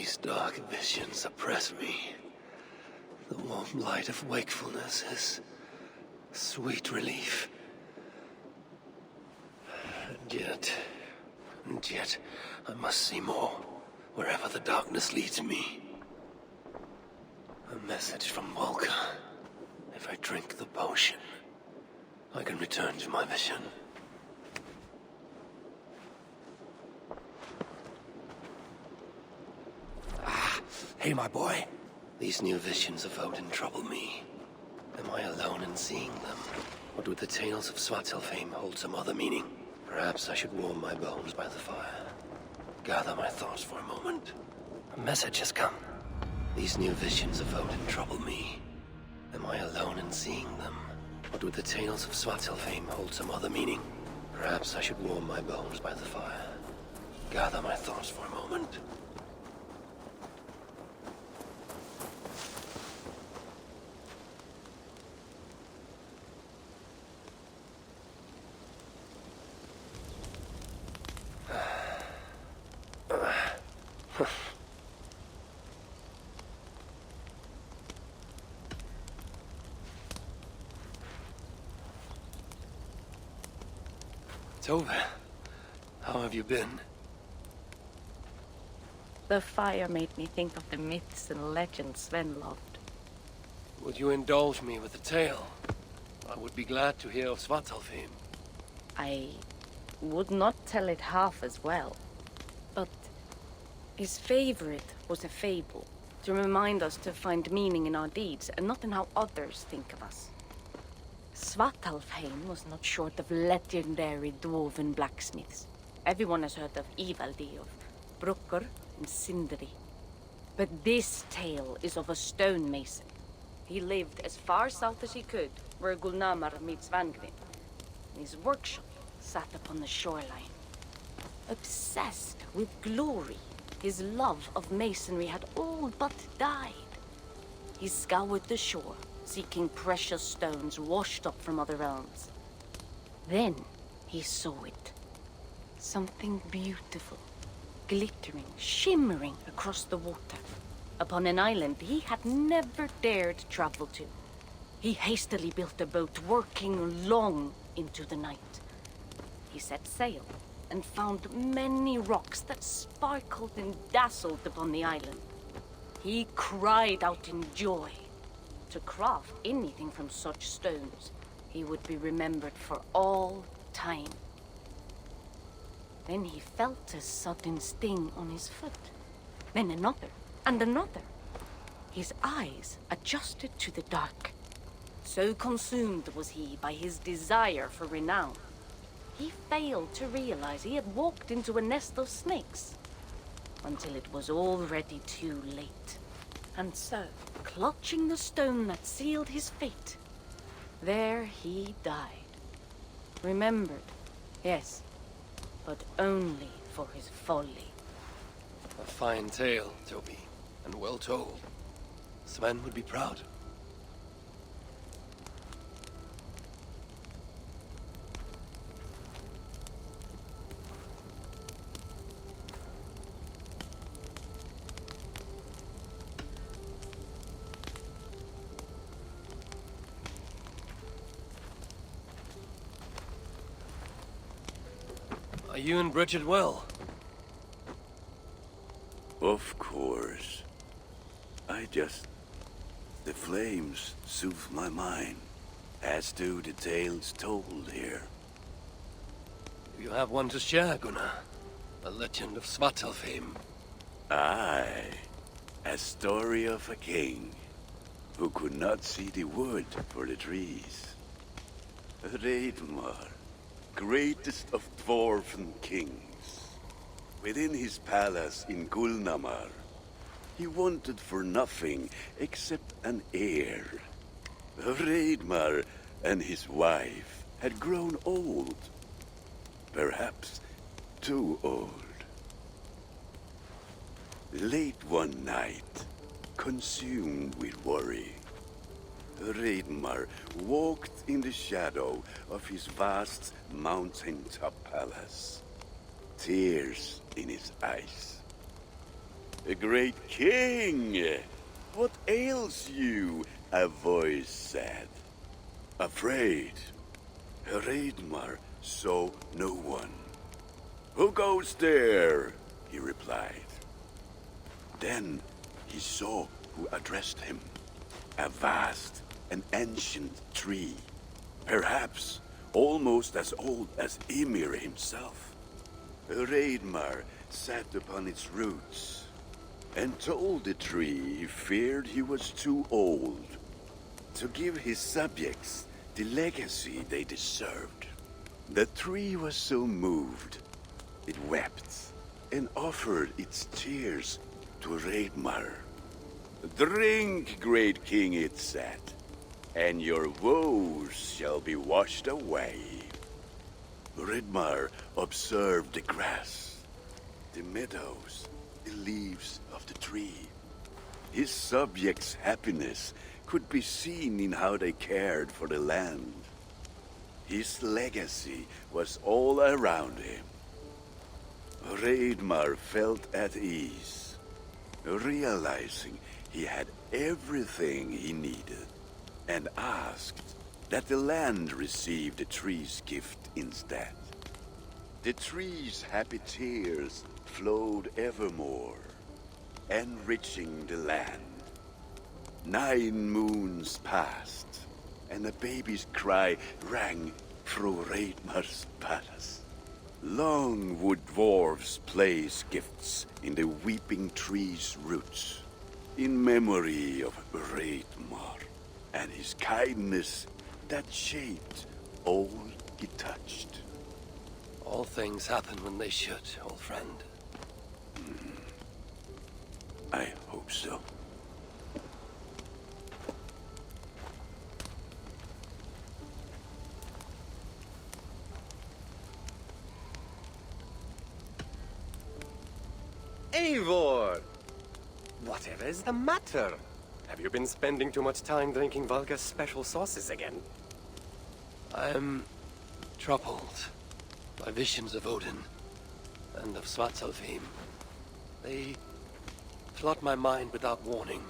These dark visions oppress me. The warm light of wakefulness is sweet relief. And yet, I must see more, wherever the darkness leads me. A message from Volker. If I drink the potion, I can return to my vision. Hey, my boy. These new visions of Odin trouble me. Am I alone in seeing them? Or do the tales of Svartalfheim hold some other meaning? Perhaps I should warm my bones by the fire. Gather my thoughts for a moment. A message has come. These new visions of Odin trouble me. Am I alone in seeing them? Or do the tales of Svartalfheim hold some other meaning? Perhaps I should warm my bones by the fire. Gather my thoughts for a moment. Tove, how have you been? The fire made me think of the myths and legends Sven loved. Would you indulge me with a tale? I would be glad to hear of Svartalfheim. I would not tell it half as well, but his favorite was a fable, to remind us to find meaning in our deeds and not in how others think of us. Svartalfheim was not short of legendary dwarven blacksmiths. Everyone has heard of Ivaldi, of Brukker and Sindri. But this tale is of a stonemason. He lived as far south as he could, where Gulnamar meets Vangrin. His workshop sat upon the shoreline. Obsessed with glory, his love of masonry had all but died. He scoured the shore, seeking precious stones washed up from other realms. Then he saw it. Something beautiful, glittering, shimmering across the water, upon an island he had never dared travel to. He hastily built a boat, working long into the night. He set sail and found many rocks that sparkled and dazzled upon the island. He cried out in joy. To craft anything from such stones, he would be remembered for all time. Then he felt a sudden sting on his foot. Then another, and another. His eyes adjusted to the dark. So consumed was he by his desire for renown, he failed to realize he had walked into a nest of snakes, until it was already too late. And so, clutching the stone that sealed his fate, there he died. Remembered, yes, but only for his folly. A fine tale, Toby, and well told. Sven would be proud. Are you and Bridget well? Of course. The flames soothe my mind, as do the tales told here. Do you have one to share, Gunnar? A legend of Svartalfheim. Aye, a story of a king who could not see the wood for the trees. Ragnarok, greatest of dwarven kings. Within his palace in Gulnamar, he wanted for nothing except an heir. Ragnarok and his wife had grown old. Perhaps too old. Late one night, consumed with worry, Ragnarok walked in the shadow of his vast mountaintop palace, tears in his eyes. A great king! What ails you? A voice said. Afraid. Hreidmar saw no one. Who goes there? He replied. Then he saw who addressed him. A vast and ancient tree. Perhaps almost as old as Ymir himself. Hreidmar sat upon its roots and told the tree he feared he was too old to give his subjects the legacy they deserved. The tree was so moved, it wept and offered its tears to Hreidmar. Drink, great king, it said, and your woes shall be washed away. Hreidmar observed the grass, the meadows, the leaves of the tree. His subjects' happiness could be seen in how they cared for the land. His legacy was all around him. Hreidmar felt at ease, realizing he had everything he needed, and asked that the land receive the tree's gift instead. The tree's happy tears flowed evermore, enriching the land. 9 moons passed, and a baby's cry rang through Hreidmar's palace. Long would dwarves place gifts in the weeping tree's roots, in memory of Hreidmar and his kindness that shaped all he touched. All things happen when they should, old friend. I hope so. Eivor! Whatever is the matter? Have you been spending too much time drinking Valga's special sauces again? I'm troubled by visions of Odin and of Svartalfheim. They flood my mind without warning,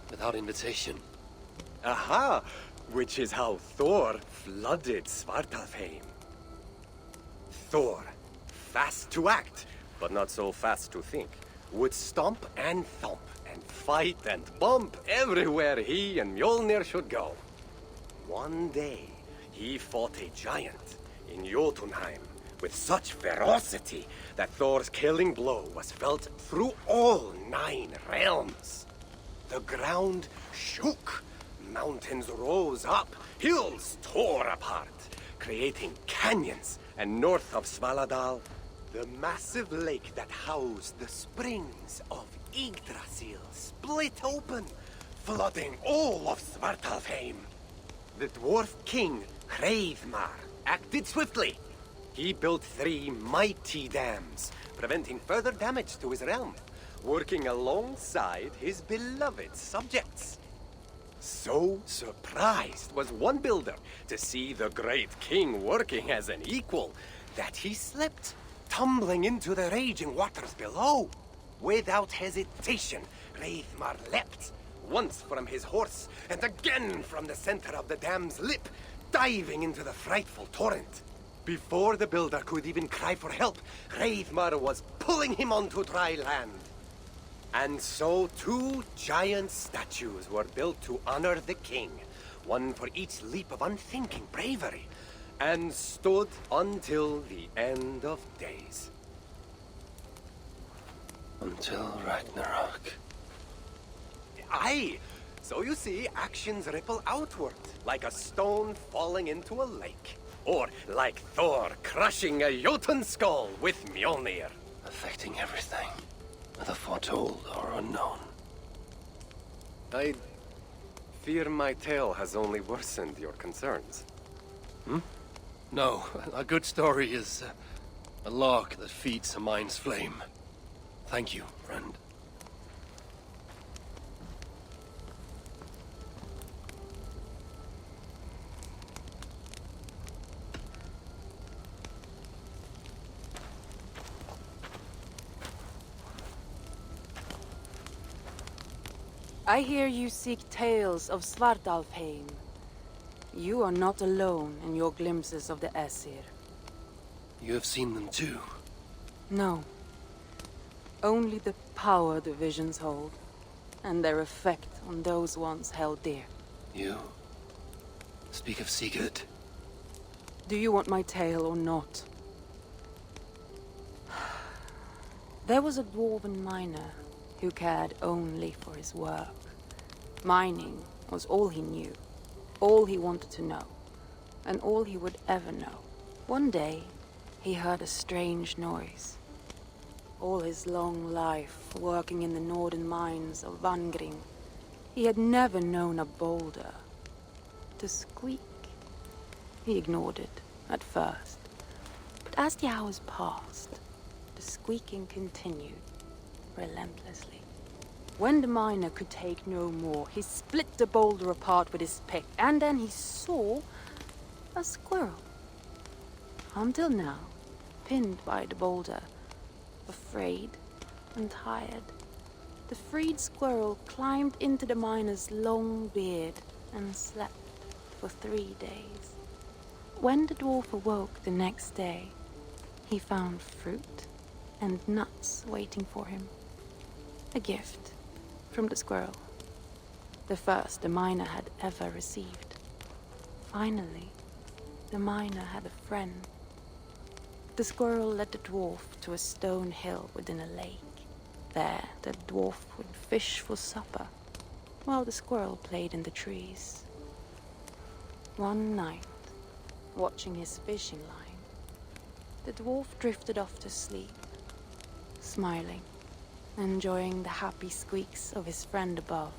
without invitation. Aha! Which is how Thor flooded Svartalfheim. Thor, fast to act, but not so fast to think, would stomp and thump and fight and bump everywhere he and Mjolnir should go. One day, he fought a giant in Jotunheim with such ferocity that Thor's killing blow was felt through all 9 realms. The ground shook, mountains rose up, hills tore apart, creating canyons, and north of Svaladal, the massive lake that housed the springs of Yggdrasil split open, flooding all of Svartalfheim. The dwarf king, Hreidmar, acted swiftly. He built 3 mighty dams, preventing further damage to his realm, working alongside his beloved subjects. So surprised was one builder to see the great king working as an equal that he slipped, tumbling into the raging waters below. Without hesitation, Hreidmar leapt, once from his horse and again from the center of the dam's lip, diving into the frightful torrent. Before the builder could even cry for help, Hreidmar was pulling him onto dry land. And so 2 giant statues were built to honor the king, one for each leap of unthinking bravery, and stood until the end of days. Until Ragnarok. Aye! So you see, actions ripple outward, like a stone falling into a lake. Or like Thor crushing a Jotun skull with Mjolnir. Affecting everything, whether foretold or unknown. I fear my tale has only worsened your concerns. No, a good story is a log that feeds a mind's flame. Thank you, friend. I hear you seek tales of Svartalfheim. You are not alone in your glimpses of the Aesir. You have seen them too. No. Only the power the visions hold, and their effect on those once held dear. You speak of Sigurd. Do you want my tale or not? There was a dwarven miner who cared only for his work. Mining was all he knew, all he wanted to know, and all he would ever know. One day, he heard a strange noise. All his long life, working in the northern mines of Vangring, he had never known a boulder to squeak. He ignored it at first, but as the hours passed, the squeaking continued relentlessly. When the miner could take no more, he split the boulder apart with his pick, and then he saw a squirrel. Until now, pinned by the boulder, afraid and tired, the freed squirrel climbed into the miner's long beard and slept for 3 days. When the dwarf awoke the next day, he found fruit and nuts waiting for him. A gift from the squirrel, the first the miner had ever received. Finally, the miner had a friend. The squirrel led the dwarf to a stone hill within a lake. There, the dwarf would fish for supper, while the squirrel played in the trees. One night, watching his fishing line, the dwarf drifted off to sleep, smiling, enjoying the happy squeaks of his friend above.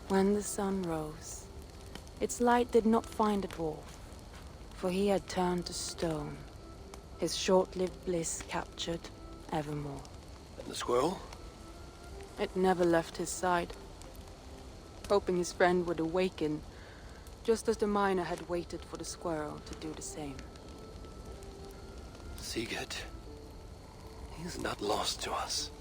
When the sun rose, its light did not find the dwarf, for he had turned to stone, his short-lived bliss captured evermore. And the squirrel? It never left his side, hoping his friend would awaken, just as the miner had waited for the squirrel to do the same. Sigurd. He is not lost to us.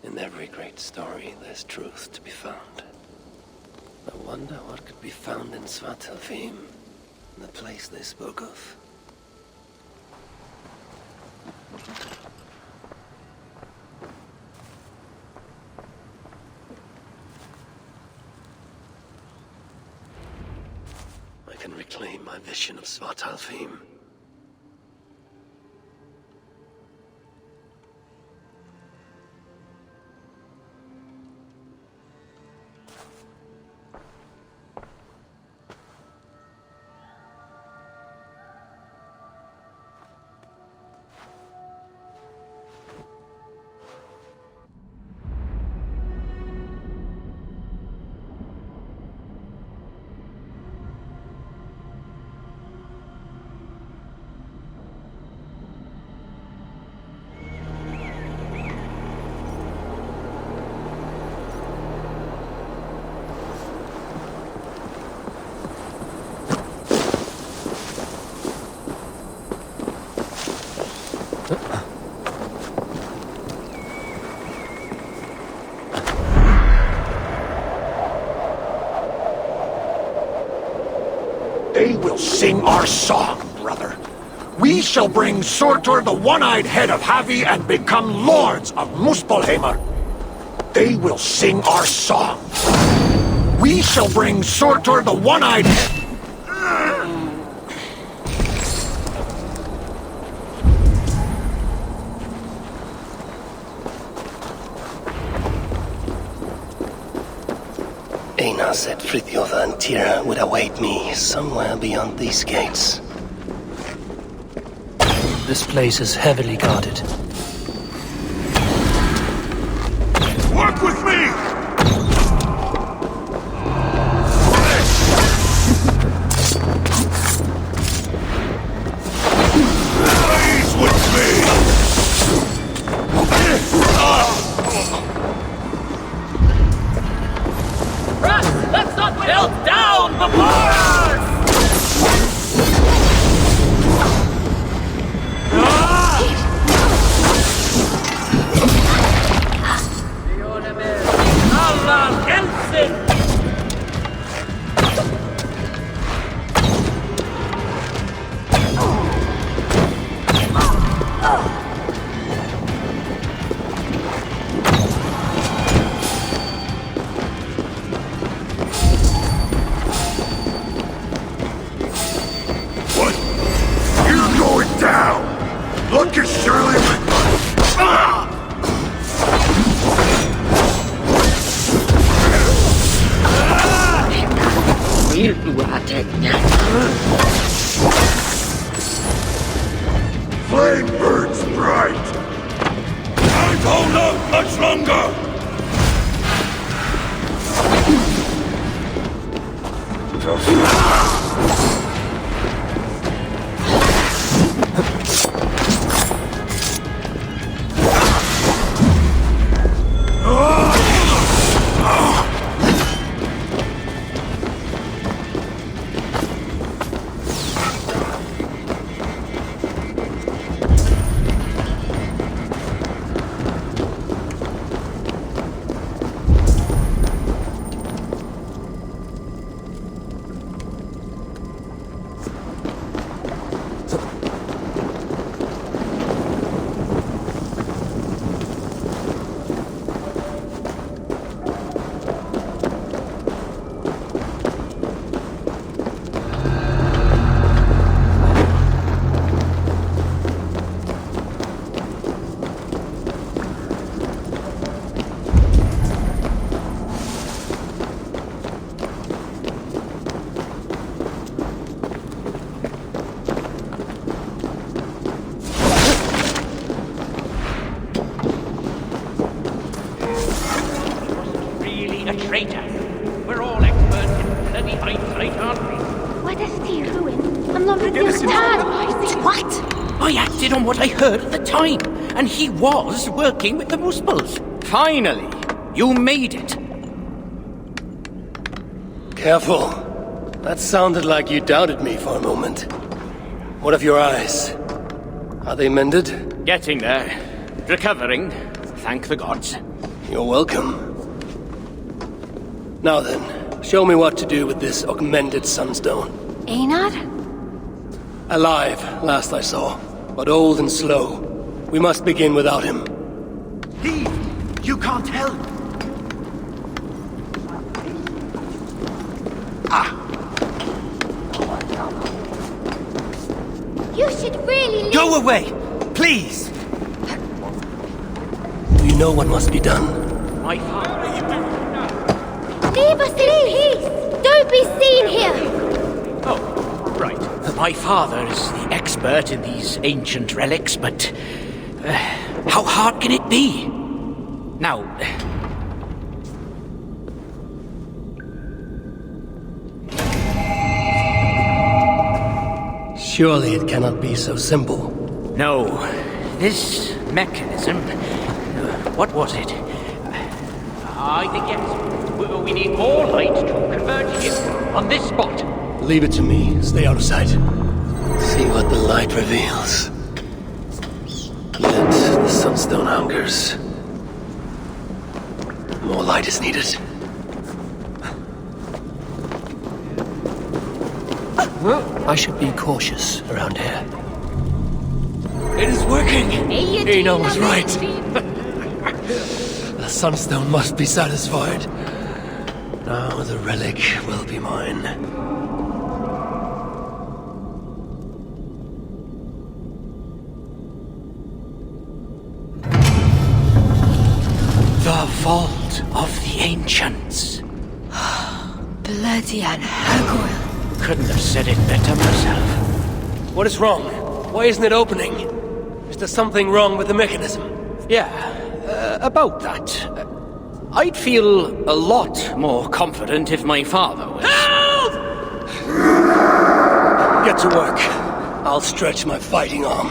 In every great story, there's truth to be found. I wonder what could be found in Svartalfheim, the place they spoke of. I can reclaim my vision of Svartalfheim. They will sing our song, brother. We shall bring Surtr, the one-eyed head of Havi, and become lords of Muspelheimr. They will sing our song. We shall bring Surtr, the one-eyed head... Einar said Frithjof and Tira would await me somewhere beyond these gates. This place is heavily guarded. Work with me! Blaze with me! can't hold out much longer! A traitor. We're all experts in bloody hindsight, aren't we? What is the ruin? I'm not ready to stand. What? I acted on what I heard at the time, and he was working with the Muspels. Finally, you made it. Careful. That sounded like you doubted me for a moment. What of your eyes? Are they mended? Getting there. Recovering. Thank the gods. You're welcome. Now then, show me what to do with this augmented sunstone. Einar? Alive, last I saw, but old and slow. We must begin without him. Leave! You can't help! You should really leave. Go away! Please! You know what must be done. My father. Leave us in peace! Don't be seen here! Oh, right. My father is the expert in these ancient relics, but how hard can it be? Now, Surely it cannot be so simple. no, this mechanism. What was it? I think yes. We need more light to converge here, on this spot. Leave it to me. Stay out of sight. See what the light reveals. Let the sunstone hungers. More light is needed. I should be cautious around here. It is working! Einar was right. The sunstone must be satisfied. Now the relic will be mine. The Vault of the Ancients. Bloody and Hagorl. Couldn't have said it better myself. What is wrong? Why isn't it opening? Is there something wrong with the mechanism? Yeah, about that. I'd feel a lot more confident if my father was... Help! Get to work. I'll stretch my fighting arm.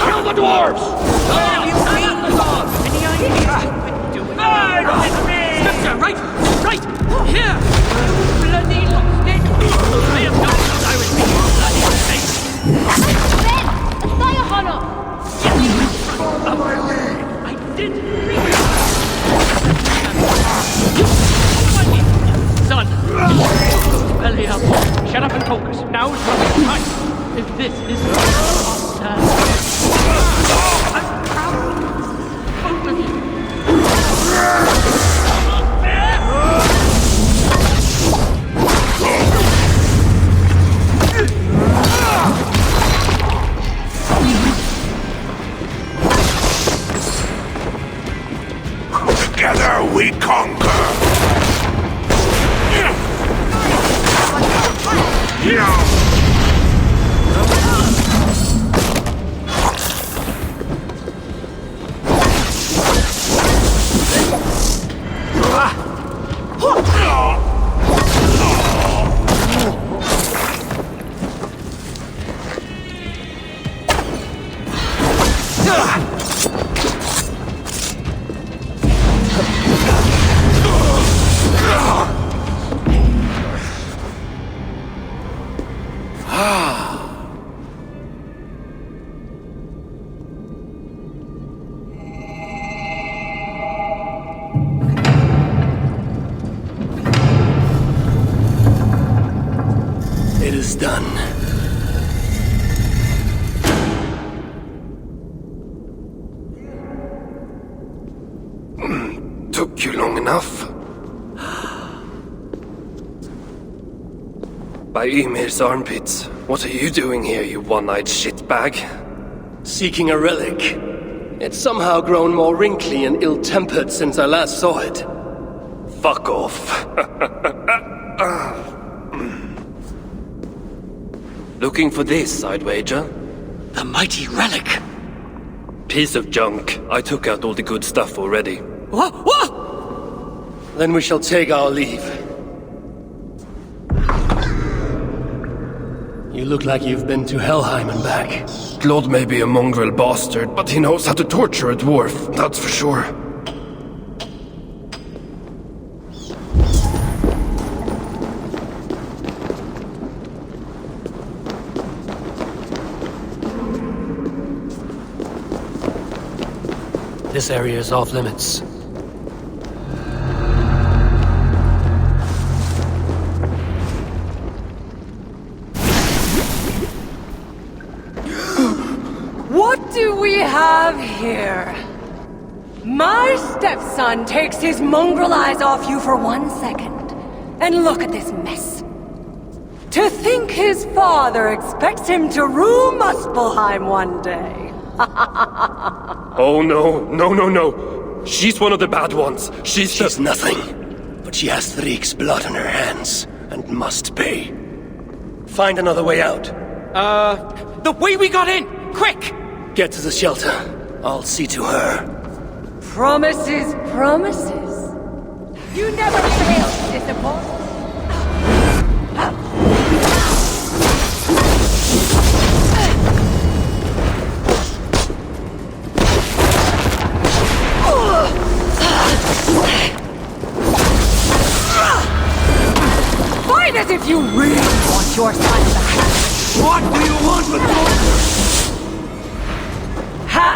Kill the dwarves! Have you seen the dwarves? Any idea what we're doing? Surtr, right! Right! Here! You bloody lost it! I have no doubt I was being bloody mistake! Ben! A fire hunter! I did read it! Son! Belly up! Shut up and focus! Now's not the time! If this is I'm proud of both of you! Together we conquer! It is done. Took you long enough. By Ymir's armpits, what are you doing here, you one-eyed shitbag? Seeking a relic. It's somehow grown more wrinkly and ill-tempered since I last saw it. Fuck off. Looking for this, I'd wager? The mighty relic! Piece of junk. I took out all the good stuff already. What? Then we shall take our leave. You look like you've been to Helheim and back. Glod may be a mongrel bastard, but he knows how to torture a dwarf, that's for sure. This area is off limits. What do we have here? My stepson takes his mongrel eyes off you for 1 second. And look at this mess. To think his father expects him to rule Muspelheim one day. Oh no. She's one of the bad ones. She's nothing. But she has Threek's blood on her hands, and must pay. Find another way out. The way we got in! Quick! Get to the shelter. I'll see to her. Promises, promises. You never fail to disappoint. Fight as if you really want your son back. What do you want with me? Ha!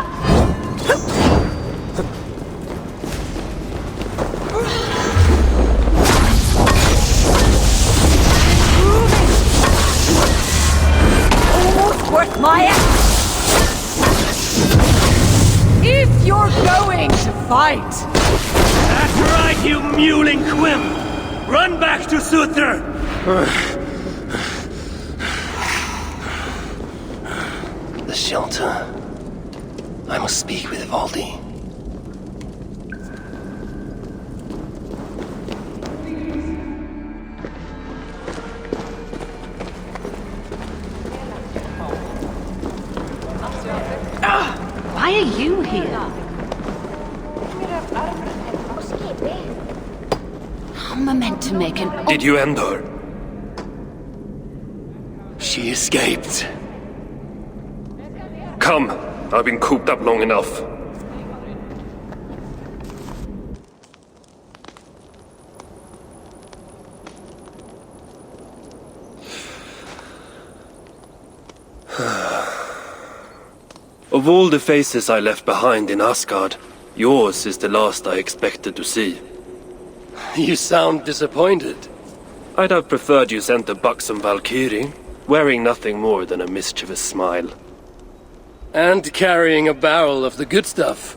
Almost worth my effort. If you're going to fight. That's right, you mewling quim! Run back to Surtr! The shelter. I must speak with Ivaldi. Why are you here? I'm meant to make an... Did you end her? She escaped. Come. I've been cooped up long enough. Of all the faces I left behind in Asgard, yours is the last I expected to see. You sound disappointed. I'd have preferred you sent a buxom Valkyrie, wearing nothing more than a mischievous smile. And carrying a barrel of the good stuff.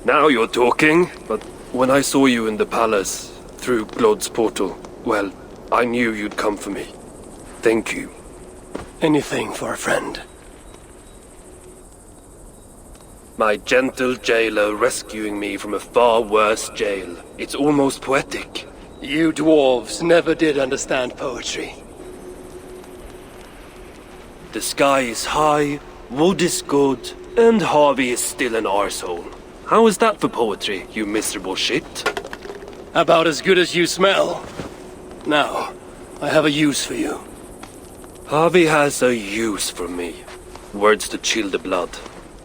Now you're talking, but when I saw you in the palace, through Glod's portal, well, I knew you'd come for me. Thank you. Anything for a friend. My gentle jailer rescuing me from a far worse jail. It's almost poetic. You dwarves never did understand poetry. The sky is high, wood is good, and Havi is still an arsehole. How is that for poetry, you miserable shit? About as good as you smell. Now, I have a use for you. Havi has a use for me. Words to chill the blood.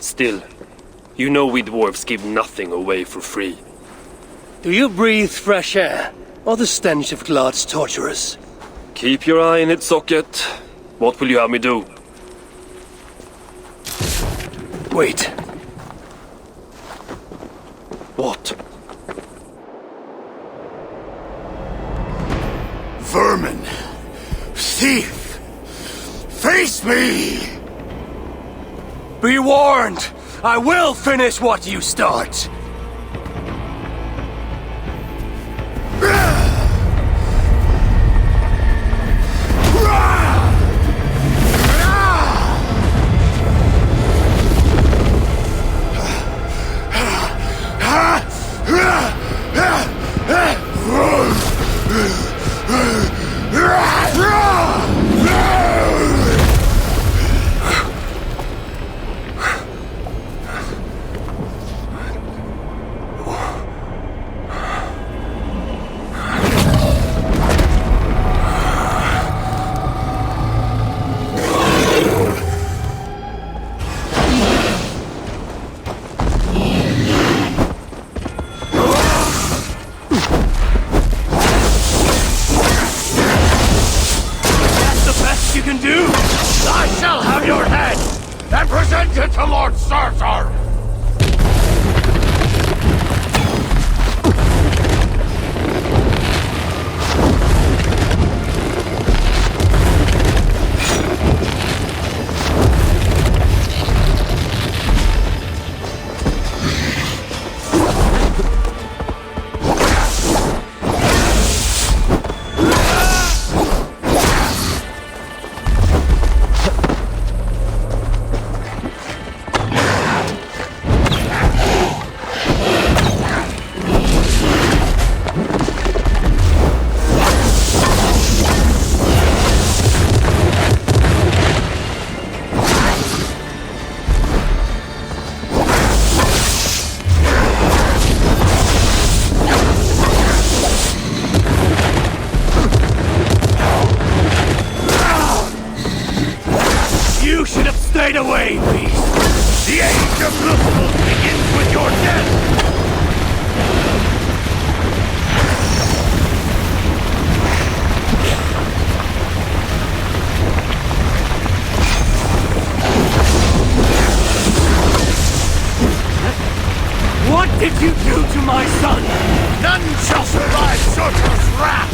Still, you know we dwarves give nothing away for free. Do you breathe fresh air, or the stench of Glad's torturers? Keep your eye in its socket. What will you have me do? Wait. What? Vermin! Thief! Face me! Be warned! I will finish what you start! Present it to Lord Surtr! Stay away, beast! The age of Lustful begins with your death! What did you do to my son? None shall survive Surtr's wrath!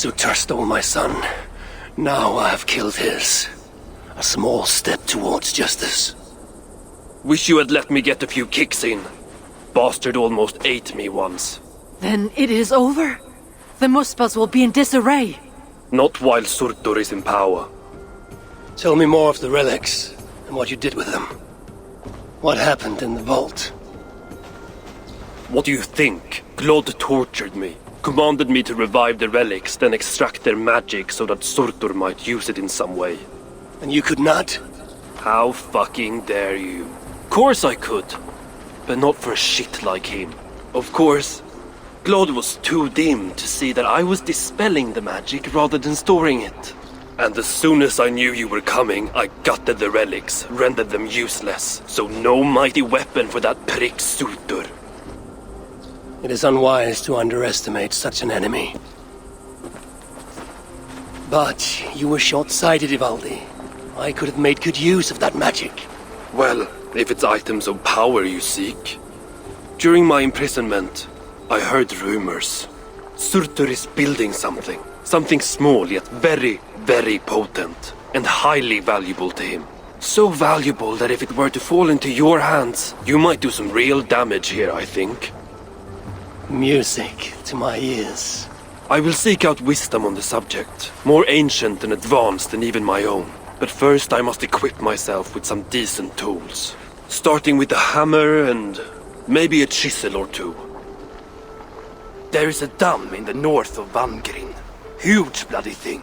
Surtr stole my son. Now I have killed his. A small step towards justice. Wish you had let me get a few kicks in. Bastard almost ate me once. Then it is over? The Muspels will be in disarray. Not while Surtr is in power. Tell me more of the relics, and what you did with them. What happened in the vault? What do you think? Glod tortured me. Commanded me to revive the relics, then extract their magic so that Surtr might use it in some way. And you could not? How fucking dare you? Of course I could. But not for a shit like him. Of course, Glod was too dim to see that I was dispelling the magic rather than storing it. And as soon as I knew you were coming, I gutted the relics, rendered them useless. So no mighty weapon for that prick Surtr. It is unwise to underestimate such an enemy. But you were short-sighted, Ivaldi. I could have made good use of that magic. Well, if it's items of power you seek. During my imprisonment, I heard rumors. Surtr is building something. Something small yet very, very potent. And highly valuable to him. So valuable that if it were to fall into your hands, you might do some real damage here, I think. Music to my ears. I will seek out wisdom on the subject. More ancient and advanced than even my own. But first I must equip myself with some decent tools. Starting with a hammer and maybe a chisel or two. There is a dam in the north of Vangrin. Huge bloody thing.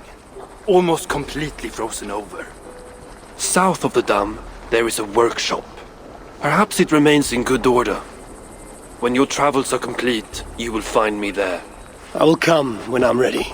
Almost completely frozen over. South of the dam, there is a workshop. Perhaps it remains in good order. When your travels are complete, you will find me there. I will come when I'm ready.